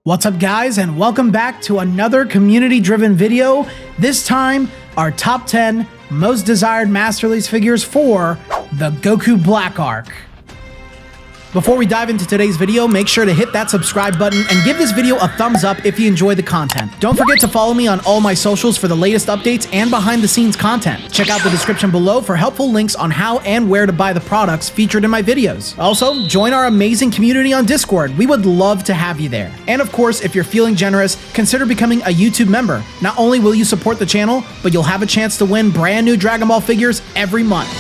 What's up guys, and welcome back to another community-driven video. This time, our top 10 most desired Masterlise figures for the Goku Black arc. Before we dive into today's video, make sure to hit that subscribe button and give this video a thumbs up if you enjoy the content. Don't forget to follow me on all my socials for the latest updates and behind the scenes content. Check out the description below for helpful links on how and where to buy the products featured in my videos. Also, join our amazing community on Discord. We would love to have you there. And of course, if you're feeling generous, consider becoming a YouTube member. Not only will you support the channel, but you'll have a chance to win brand new Dragon Ball figures every month.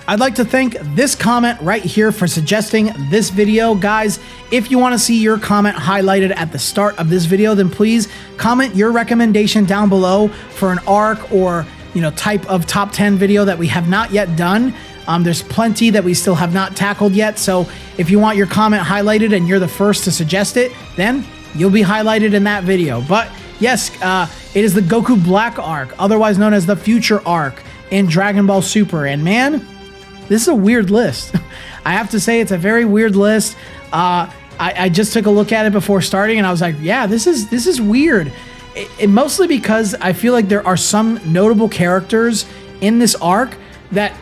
I'd like to thank this comment right here for suggesting this video. Guys, if you want to see your comment highlighted at the start of this video, then please comment your recommendation down below for an arc or, type of top 10 video that we have not yet done. There's plenty that we still have not tackled yet. So if you want your comment highlighted and you're the first to suggest it, then you'll be highlighted in that video. But yes, it is the Goku Black arc, otherwise known as the Future arc in Dragon Ball Super. And man, this is a weird list. I have to say it's a very weird list. I just took a look at it before starting and I was like, yeah, this is weird. It mostly because I feel like there are some notable characters in this arc that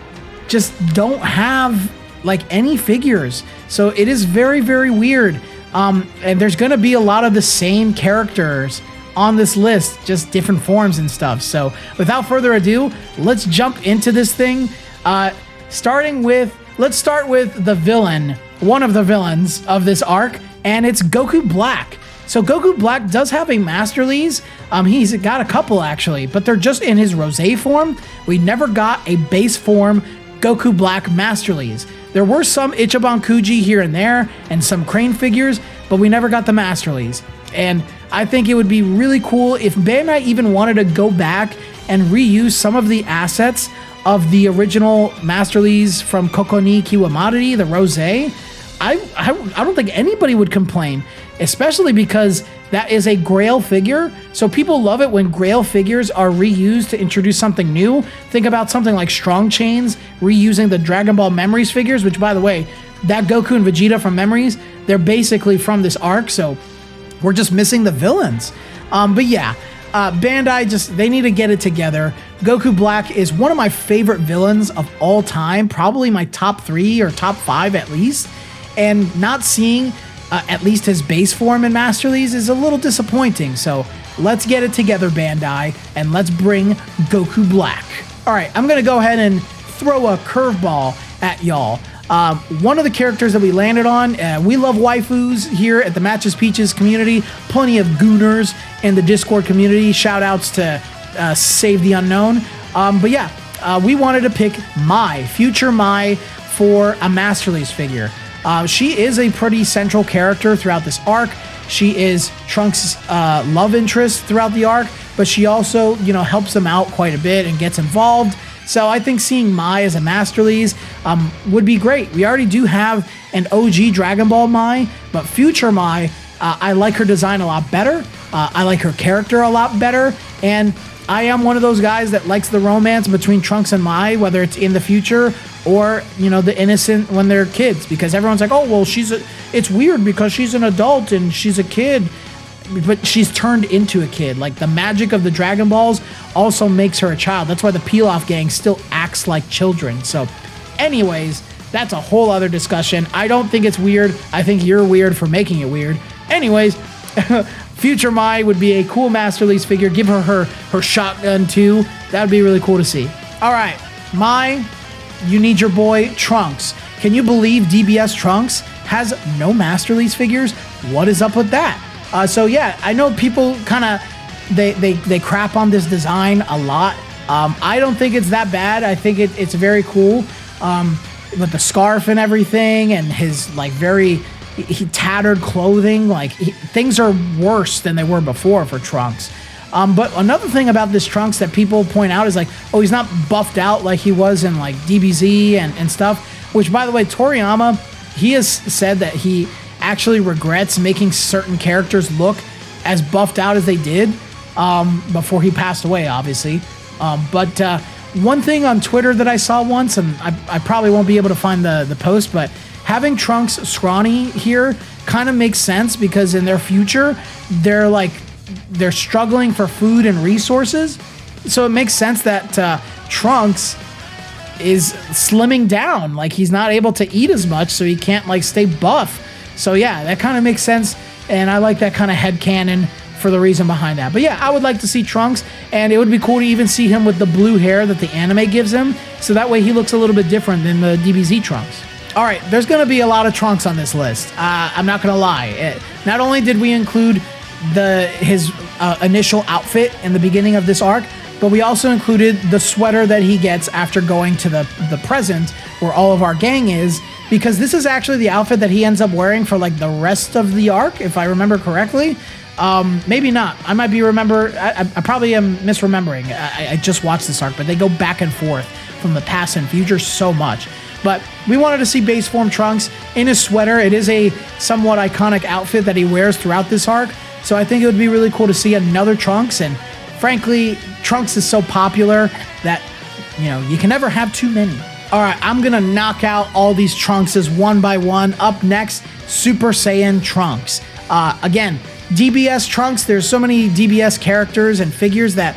just don't have like any figures. So it is very, very weird. And there's gonna be a lot of the same characters on this list, just different forms and stuff. So without further ado, let's jump into this thing. Let's start with the villain, one of the villains of this arc, and it's Goku Black. So Goku Black does have a Masterlise. He's got a couple actually, but they're just in his Rosé form. We never got a base form Goku Black Masterlise. There were some Ichiban Kuji here and there and some Crane figures, but we never got the Masterlise. And I think it would be really cool if Bandai even wanted to go back and reuse some of the assets of the original Masterlise from Kokoni Kiwamari, the Rosé. I don't think anybody would complain, especially because that is a Grail figure. So people love it when Grail figures are reused to introduce something new. Think about something like Strong Chains reusing the Dragon Ball Memories figures, which by the way, that Goku and Vegeta from Memories, they're basically from this arc. So we're just missing the villains. But yeah, Bandai they need to get it together. Goku Black is one of my favorite villains of all time, probably my top 3 or top 5 at least. And not seeing at least his base form in Masterlise is a little disappointing. So let's get it together, Bandai, and let's bring Goku Black. All right, I'm gonna go ahead and throw a curveball at y'all. One of the characters that we landed on, we love waifus here at the Matches Peaches community. Plenty of gooners in the Discord community. Shout outs to Save the Unknown. But yeah, we wanted to pick Future Mai for a Masterlise figure. She is a pretty central character throughout this arc. She is Trunks' love interest throughout the arc, but she also, helps him out quite a bit and gets involved. So I think seeing Mai as a Masterlise would be great. We already do have an OG Dragon Ball Mai, but Future Mai, I like her design a lot better. I like her character a lot better. And I am one of those guys that likes the romance between Trunks and Mai, whether it's in the future or, the innocent when they're kids. Because everyone's like, oh, well, it's weird because she's an adult and she's a kid. But she's turned into a kid. Like the magic of the Dragon Balls also makes her a child. That's why the Pilaf gang still acts like children. So anyways, that's a whole other discussion. I don't think it's weird. I think you're weird for making it weird. Anyways, Future Mai would be a cool Masterlise figure. Give her shotgun too. That would be really cool to see. All right, Mai, you need your boy Trunks. Can you believe DBS Trunks has no Masterlise figures? What is up with that? So yeah, I know people kind of they crap on this design a lot. I don't think it's that bad. I think it's very cool with the scarf and everything, and his like very tattered clothing. Like things are worse than they were before for Trunks. But another thing about this Trunks that people point out is like, oh, he's not buffed out like he was in like DBZ and stuff. Which by the way, Toriyama, he has said that he actually regrets making certain characters look as buffed out as they did before he passed away, obviously. But one thing on Twitter that I saw once, and I probably won't be able to find the post, but having Trunks scrawny here kind of makes sense because in their future, they're struggling for food and resources. So it makes sense that Trunks is slimming down. Like, he's not able to eat as much, so he can't, like, stay buff. So yeah, that kind of makes sense, and I like that kind of headcanon for the reason behind that. But yeah, I would like to see Trunks, and it would be cool to even see him with the blue hair that the anime gives him, so that way he looks a little bit different than the DBZ Trunks. All right, there's going to be a lot of Trunks on this list. I'm not going to lie. Not only did we include his initial outfit in the beginning of this arc, but we also included the sweater that he gets after going to the present where all of our gang is, because this is actually the outfit that he ends up wearing for like the rest of the arc, if I remember correctly. Maybe not. I might be I probably am misremembering. I just watched this arc, but they go back and forth from the past and future so much. But we wanted to see base form Trunks in his sweater. It is a somewhat iconic outfit that he wears throughout this arc, so I think it would be really cool to see another Trunks. And frankly, Trunks is so popular that, you know, you can never have too many. All right, I'm gonna knock out all these Trunkses one by one. Up next, Super Saiyan Trunks. Again, DBS Trunks, there's so many DBS characters and figures that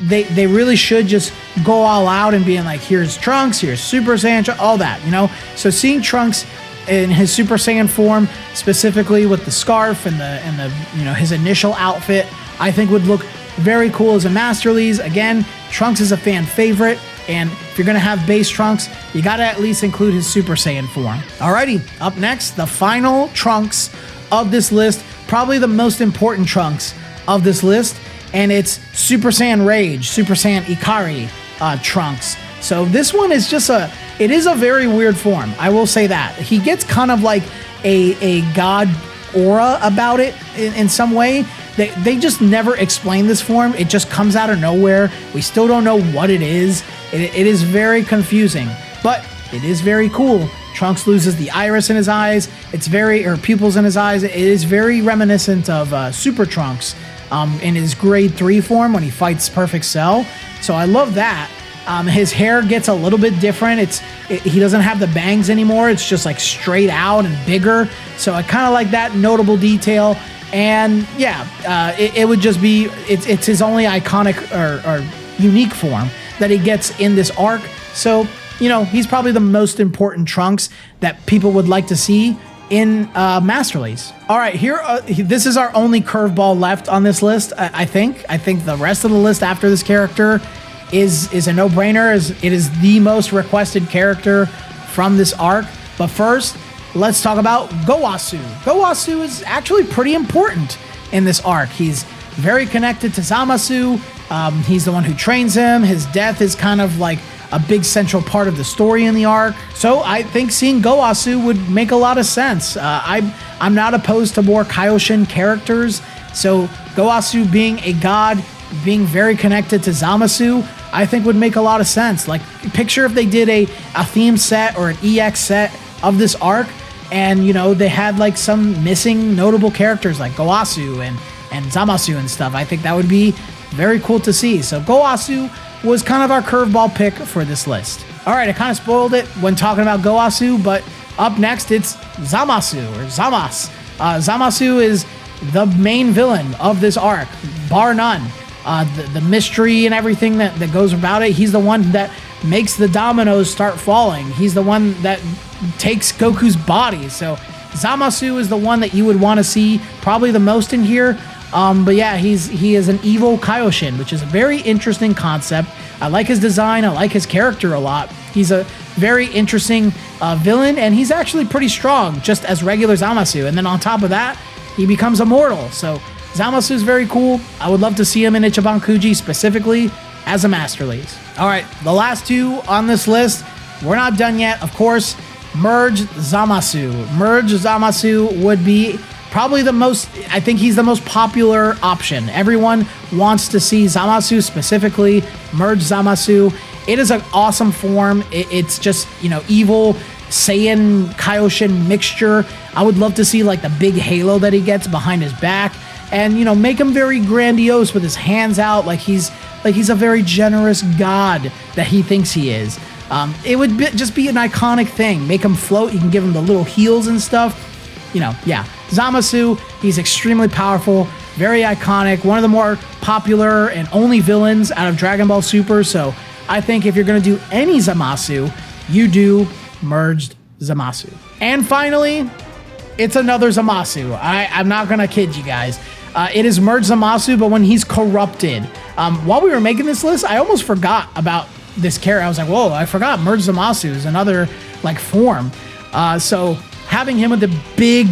they really should just go all out and being like, here's Trunks, here's Super Saiyan, all that, you know? So seeing Trunks in his Super Saiyan form, specifically with the scarf and the you know, his initial outfit, I think would look very cool as a Masterlise. Again, Trunks is a fan favorite, and if you're gonna have base Trunks, you gotta at least include his Super Saiyan form. Alrighty, up next, the final Trunks of this list, probably the most important Trunks of this list, and it's Super Saiyan Rage, Super Saiyan Ikari Trunks. So this one is just it is a very weird form, I will say that. He gets kind of like a god aura about it in some way. They just never explain this form. It just comes out of nowhere. We still don't know what it is. It is very confusing, but it is very cool. Trunks loses the iris in his eyes. Or pupils in his eyes. It is very reminiscent of Super Trunks in his grade 3 form when he fights Perfect Cell. So I love that. His hair gets a little bit different. He doesn't have the bangs anymore. It's just like straight out and bigger. So I kind of like that notable detail. And yeah, it would just be, it's his only iconic or unique form that he gets in this arc. So, you know, he's probably the most important Trunks that people would like to see in Masterlise. All right, this is our only curveball left on this list, I think. I think the rest of the list after this character is a no-brainer. It is the most requested character from this arc. But first, let's talk about Gowasu. Gowasu is actually pretty important in this arc. He's very connected to Zamasu. He's the one who trains him. His death is kind of like a big central part of the story in the arc. So I think seeing Gowasu would make a lot of sense. I'm not opposed to more Kaioshin characters. So Gowasu being a god, being very connected to Zamasu, I think would make a lot of sense. Like, picture if they did a theme set or an EX set of this arc, and, you know, they had like some missing notable characters like Gowasu and Zamasu and stuff. I think that would be very cool to see. So Gowasu was kind of our curveball pick for this list. All right, I kind of spoiled it when talking about Gowasu, but up next it's Zamasu or Zamas. Zamasu is the main villain of this arc, bar none. The mystery and everything that goes about it. He's the one that makes the dominoes start falling. He's the one that takes Goku's body. So Zamasu is the one that you would want to see probably the most in here. But yeah, he is an evil Kaioshin, which is a very interesting concept. I like his design. I like his character a lot. He's a very interesting villain, and he's actually pretty strong just as regular Zamasu. And then on top of that, he becomes immortal. So Zamasu is very cool. I would love to see him in Ichiban Kuji specifically as a Masterlise. All right, the last two on this list, we're not done yet. Of course, Merge Zamasu. Merge Zamasu would be probably I think he's the most popular option. Everyone wants to see Zamasu specifically, Merge Zamasu. It is an awesome form. It's just, you know, evil Saiyan Kaioshin mixture. I would love to see like the big halo that he gets behind his back, and, you know, make him very grandiose with his hands out, like he's like he's a very generous god that he thinks he is. It would just be an iconic thing. Make him float. You can give him the little heels and stuff. You know, yeah. Zamasu, he's extremely powerful, very iconic, one of the more popular and only villains out of Dragon Ball Super. So I think if you're going to do any Zamasu, you do merged Zamasu. And finally, it's another Zamasu. I'm not going to kid you guys. It is merged Zamasu, but when he's corrupted. While we were making this list, I almost forgot about this character. I was like, whoa, I forgot merged Zamasu is another like form. So having him with the big,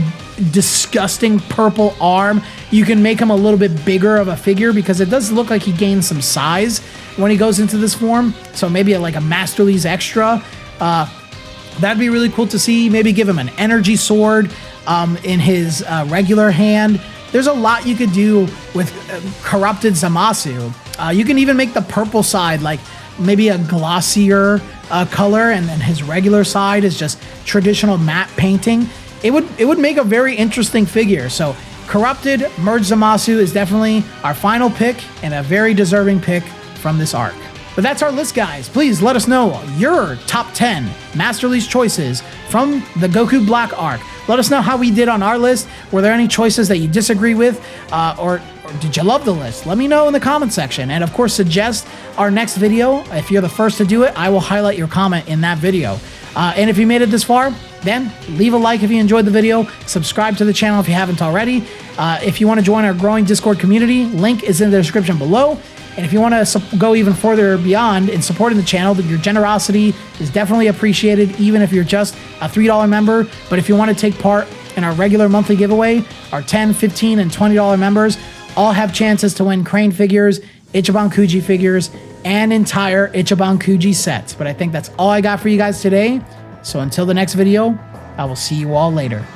disgusting purple arm, you can make him a little bit bigger of a figure because it does look like he gains some size when he goes into this form. So maybe like a Masterlise extra. That'd be really cool to see. Maybe give him an energy sword in his regular hand. There's a lot you could do with corrupted Zamasu. You can even make the purple side like maybe a glossier color, and then his regular side is just traditional matte painting. It would make a very interesting figure. So corrupted merged Zamasu is definitely our final pick and a very deserving pick from this arc. But that's our list, guys. Please let us know your top 10 Masterlise choices from the Goku Black arc. Let us know how we did on our list. Were there any choices that you disagree with, or did you love the list? Let me know in the comment section. And of course, suggest our next video. If you're the first to do it, I will highlight your comment in that video. And if you made it this far, then leave a like if you enjoyed the video. Subscribe to the channel if you haven't already. If you want to join our growing Discord community, link is in the description below. And if you want to go even further beyond in supporting the channel, your generosity is definitely appreciated, even if you're just a $3 member. But if you want to take part in our regular monthly giveaway, our $10, $15, and $20 members all have chances to win Crane figures, Ichiban Kuji figures, and entire Ichiban Kuji sets. But I think that's all I got for you guys today. So until the next video, I will see you all later.